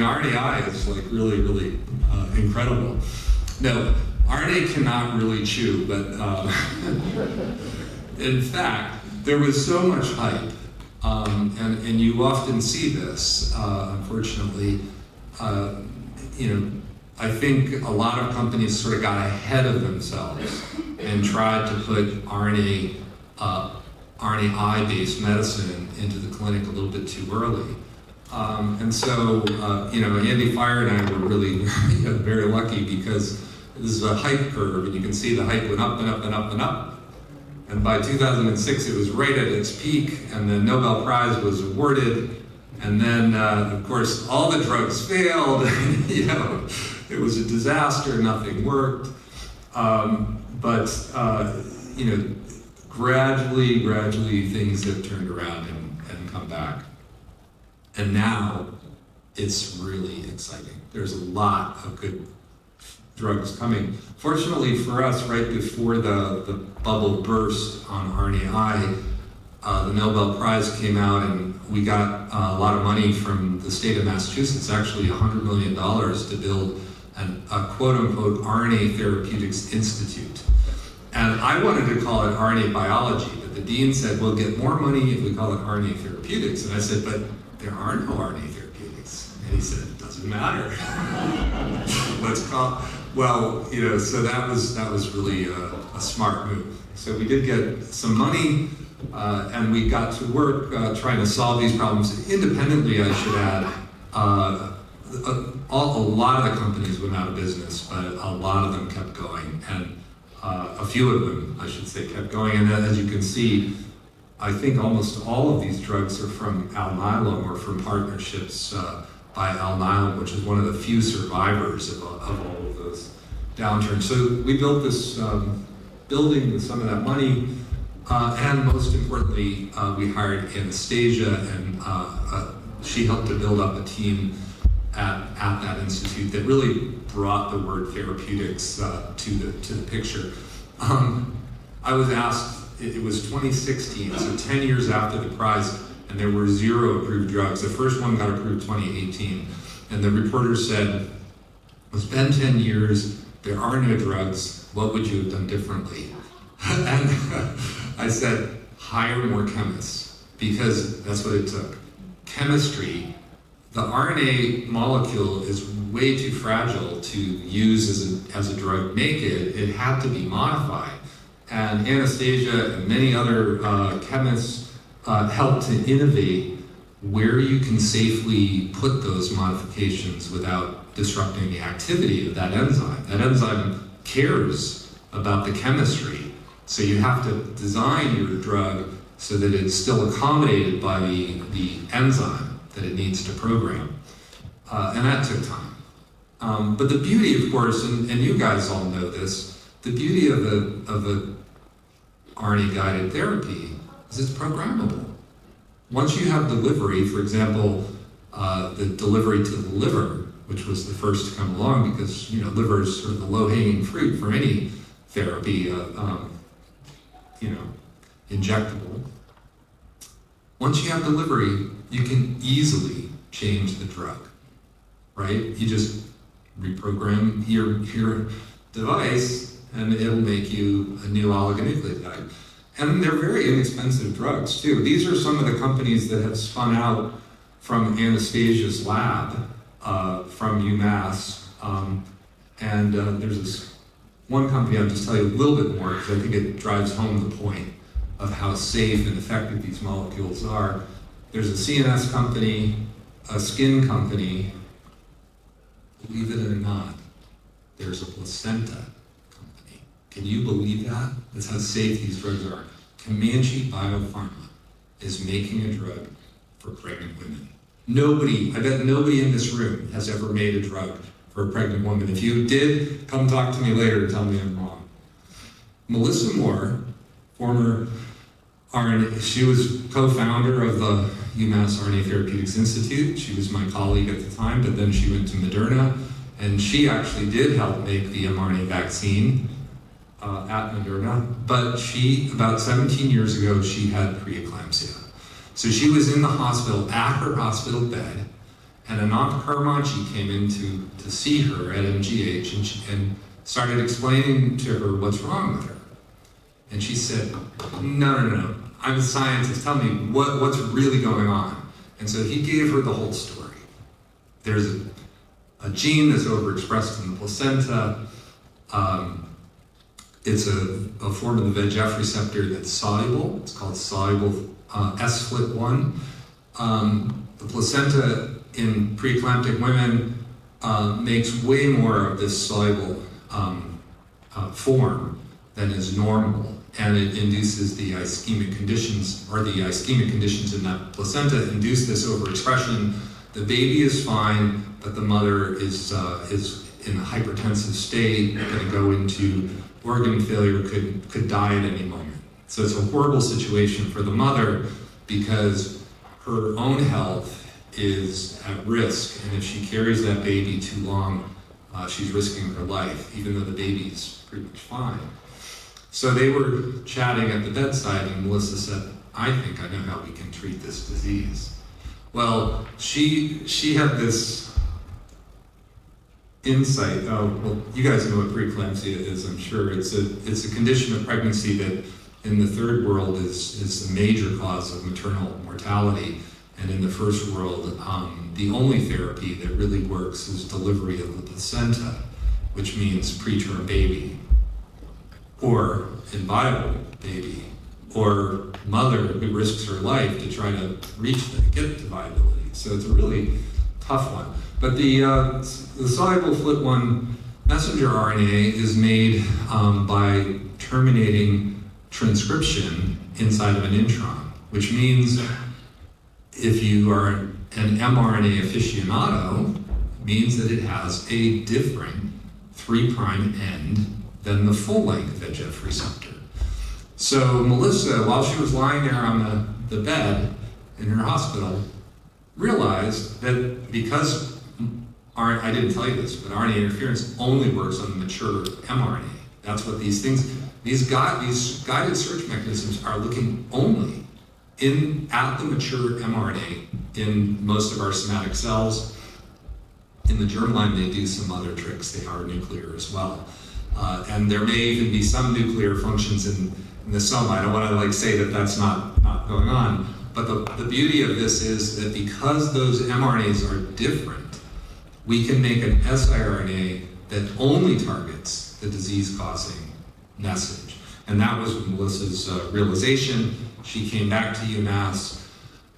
RNAi is like really, really incredible. No, RNA cannot really chew, but in fact, there was so much hype, and you often see this, unfortunately. I think a lot of companies sort of got ahead of themselves and tried to put RNAi-based medicine into the clinic a little bit too early. And so, Andy Fire and I were really very lucky because this is a hype curve, and you can see the hype went up and up and up and up. And by 2006, it was right at its peak, and the Nobel Prize was awarded. And then, of course, all the drugs failed. It was a disaster. Nothing worked. Gradually, things have turned around and come back. And now, it's really exciting. There's a lot of good drugs coming. Fortunately for us, right before the bubble burst on RNAi, the Nobel Prize came out, and we got a lot of money from the state of Massachusetts, actually $100 million to build a quote-unquote RNA Therapeutics Institute. And I wanted to call it RNA biology, but the dean said, we'll get more money if we call it RNA Therapeutics. And I said, but there are no RNA Therapeutics. And he said, it doesn't matter. Let's call, so that was really a smart move. So we did get some money, and we got to work trying to solve these problems independently, I should add. A lot of the companies went out of business, but a lot of them kept going, and a few of them, I should say, kept going. And then, as you can see, I think almost all of these drugs are from Alnylam or from partnerships by Alnylam, which is one of the few survivors of all of those downturns. So we built this building with some of that money. And most importantly, we hired Anastasia, and she helped to build up a team at that institute that really brought the word therapeutics to the picture. I was asked, it was 2016, so 10 years after the prize, and there were 0 approved drugs. The first one got approved 2018, and the reporter said, it's been 10 years, there are no drugs, what would you have done differently? And I said, hire more chemists, because that's what it took. Chemistry, the RNA molecule is way too fragile to use as a drug naked. It had to be modified. And Anastasia and many other chemists helped to innovate where you can safely put those modifications without disrupting the activity of that enzyme. That enzyme cares about the chemistry. So you have to design your drug so that it's still accommodated by the enzyme that it needs to program. And that took time. But the beauty, of course, and you guys all know this, the beauty of a RNA-guided therapy is it's programmable. Once you have delivery, for example, the delivery to the liver, which was the first to come along because, liver is sort of the low-hanging fruit for any therapy, injectable. Once you have delivery, you can easily change the drug, right? You just reprogram your device and it'll make you a new oligonucleotide. And they're very inexpensive drugs too. These are some of the companies that have spun out from Anastasia's lab, from UMass. There's this one company, I'll just tell you a little bit more because I think it drives home the point of how safe and effective these molecules are. There's a CNS company, a skin company. Believe it or not, there's a placenta company. Can you believe that? That's how safe these drugs are. Comanche Biopharma is making a drug for pregnant women. I bet nobody in this room has ever made a drug for a pregnant woman. If you did, come talk to me later and tell me I'm wrong. Melissa Moore, former RNA, she was co-founder of the UMass RNA Therapeutics Institute. She was my colleague at the time, but then she went to Moderna, and she actually did help make the mRNA vaccine at Moderna. But about 17 years ago, she had preeclampsia. So she was in the hospital, at her hospital bed, And Anant Karmanchi came in to see her at MGH and started explaining to her what's wrong with her. And she said, no, I'm a scientist, tell me what's really going on. And so he gave her the whole story. There's a gene that's overexpressed in the placenta. It's a form of the VEGF receptor that's soluble. It's called soluble S-FLT1. The placenta in preeclamptic women makes way more of this soluble form than is normal, and it induces the ischemic conditions, or the ischemic conditions in that placenta induce this overexpression. The baby is fine, but the mother is in a hypertensive state, going to go into organ failure, could die at any moment. So it's a horrible situation for the mother because her own health is at risk, and if she carries that baby too long, she's risking her life, even though the baby's pretty much fine. So they were chatting at the bedside, and Melissa said, I think I know how we can treat this disease. Well, she had this insight. Oh, well, you guys know what preeclampsia is, I'm sure. It's a condition of pregnancy that in the third world is a major cause of maternal mortality. And in the first world, the only therapy that really works is delivery of the placenta, which means preterm baby, or inviable baby, or mother who risks her life to try to get to viability. So it's a really tough one. But the soluble FLT1 messenger RNA is made by terminating transcription inside of an intron, which means if you are an mRNA aficionado, means that it has a different 3' end than the full-length VEGF receptor. So Melissa, while she was lying there on the bed in her hospital, realized that because I didn't tell you this, but RNA interference only works on the mature mRNA. That's what these guided search mechanisms are looking only at the mature mRNA in most of our somatic cells. In the germline, they do some other tricks. They are nuclear as well. And there may even be some nuclear functions in the soma. I don't want to say that that's not going on. But the beauty of this is that because those mRNAs are different, we can make an siRNA that only targets the disease-causing message. And that was Melissa's realization. She came back to UMass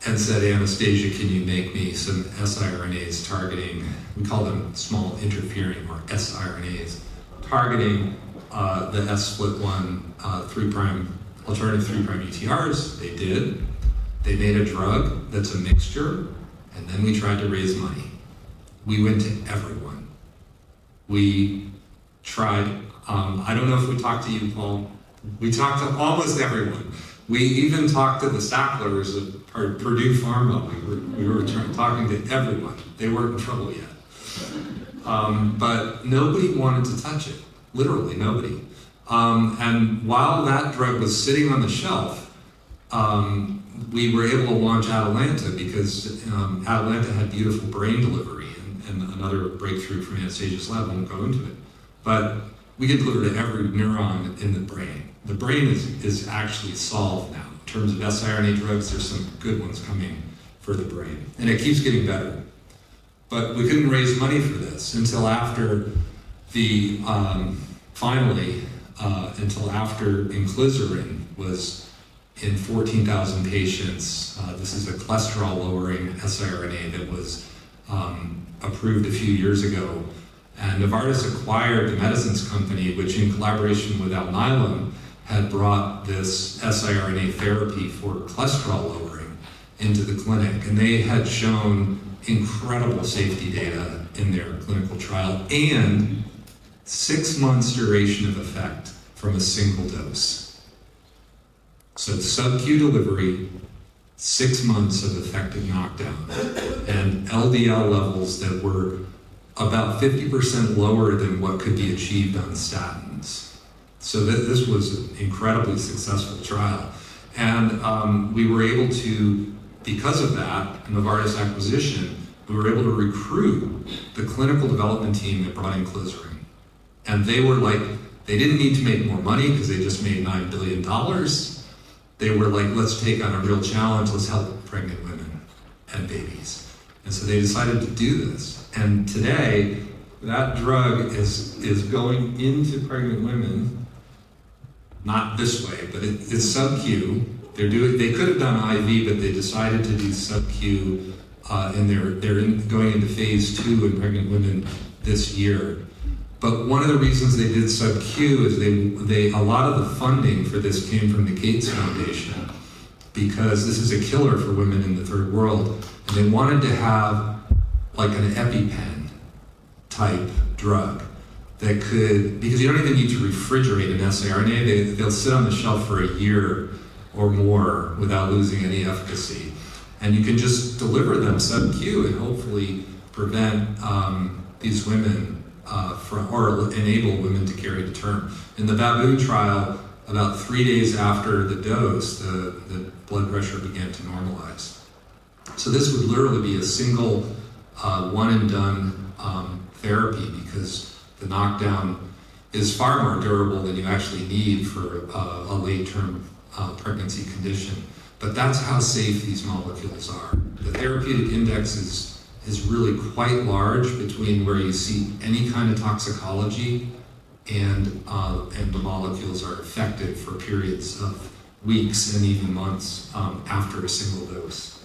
and said, Anastasia, can you make me some siRNAs targeting, we call them small interfering, or siRNAs, targeting the S-FLT1 alternative 3' UTRs. They did. They made a drug that's a mixture, and then we tried to raise money. We went to everyone. We tried, I don't know if we talked to you, Paul. We talked to almost everyone. We even talked to the Sacklers at Purdue Pharma. We were talking to everyone. They weren't in trouble yet. But nobody wanted to touch it. Literally nobody. And while that drug was sitting on the shelf, we were able to launch Atalanta because Atalanta had beautiful brain delivery, and another breakthrough from Anastasia's lab. I won't go into it. But we can deliver to every neuron in the brain. The brain is actually solved now. In terms of siRNA drugs, there's some good ones coming for the brain. And it keeps getting better. But we couldn't raise money for this until after until after inclisiran was in 14,000 patients. This is a cholesterol-lowering siRNA that was approved a few years ago. And Novartis acquired the medicines company, which in collaboration with Alnylam had brought this siRNA therapy for cholesterol lowering into the clinic. And they had shown incredible safety data in their clinical trial and 6 months duration of effect from a single dose. So sub-Q delivery, 6 months of effective knockdown, and LDL levels that were about 50% lower than what could be achieved on statins. So this was an incredibly successful trial. And we were able to, because of that Novartis acquisition, we were able to recruit the clinical development team that brought in Clozarine. And they were like, they didn't need to make more money because they just made $9 billion. They were like, let's take on a real challenge, let's help pregnant women and babies. And so they decided to do this. And today, that drug is going into pregnant women, not this way, but it's sub-Q. They could have done IV, but they decided to do sub-Q, and they're going into phase 2 in pregnant women this year. But one of the reasons they did sub-Q is a lot of the funding for this came from the Gates Foundation, because this is a killer for women in the third world. And they wanted to have like an EpiPen type drug that could, because you don't even need to refrigerate an siRNA, they'll sit on the shelf for a year or more without losing any efficacy. And you can just deliver them sub-Q and hopefully prevent these women or enable women to carry to term. In the baboon trial, about 3 days after the dose, the blood pressure began to normalize. So this would literally be a single one and done therapy, because the knockdown is far more durable than you actually need for a late-term pregnancy condition. But that's how safe these molecules are. The therapeutic index is really quite large between where you see any kind of toxicology and the molecules are effective for periods of weeks and even months after a single dose.